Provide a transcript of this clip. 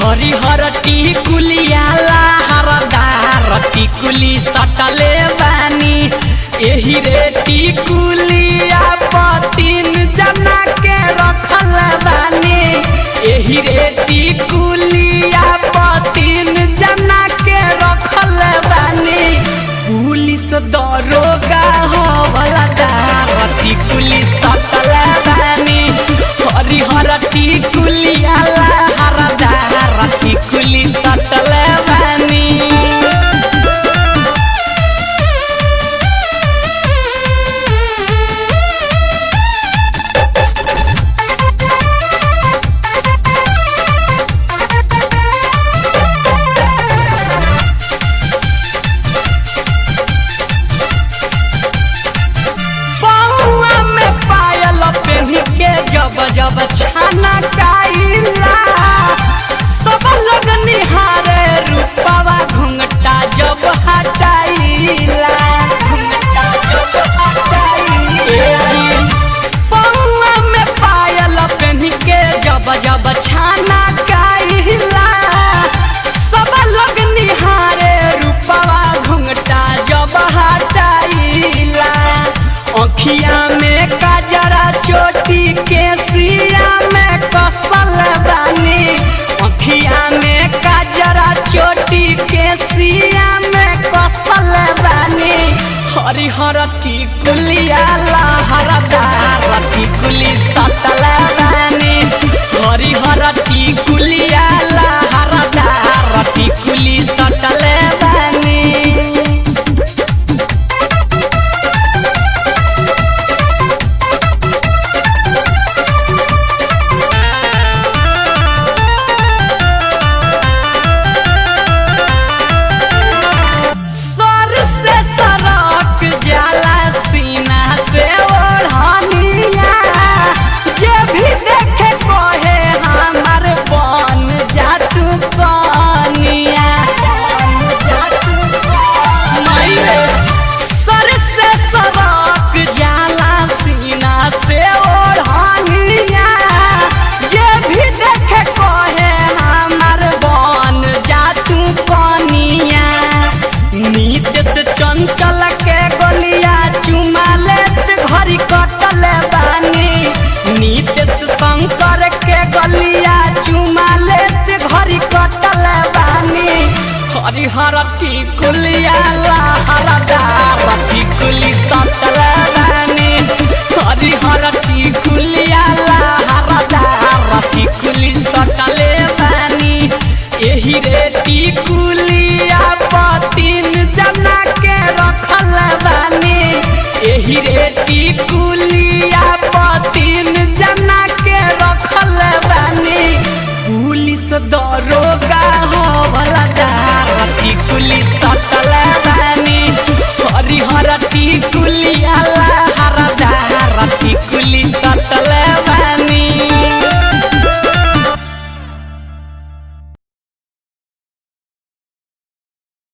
हरिहर टिकुलिया लहरदार टिकुली सटले बानी एही रे टिकुलिया तीन जना के रखल बानी एही रे टिकुलिया तीन जना के रखल बानी पुलिस दरोगा हवलदार टिकुली सटल बानी हरिहर टिकुलिया लहरदार टिकुली सटल बानी। जब छाना काइला सब लोग निहारे रूपवा घुंघटा जब हटाइला घुंघटा जब हटाइला पौआ में पायल पहन के जब जब छाना काइला सब लोग निहारे रूपवा घुंघटा जब हटाइला अखिया में काजरा चोटी के सिया में कसल बानी अखिया में काजरा चोटी के सिया में कसल बानी हरिहर टिकुलिया लहरदार टिकुली सटल बानी हरिहर टिकुलिया लहरदार टिकुली सटल बानी। चंचल के गोलिया चुमा लेत घड़ी कटल बानी नीतीश शंकर के गोलिया चुमा लेत घड़ी कटल बानी हरिहर टिकुलिया लहरदार टिकुली सटल बानी हरिहर टिकुलिया लहरदार टिकुली सटल बानी एही रे टिकुलिया तीन जना के रखल बानी एही रे टिकुलिया तीन जना के रखल बानी पुलिस दरोगा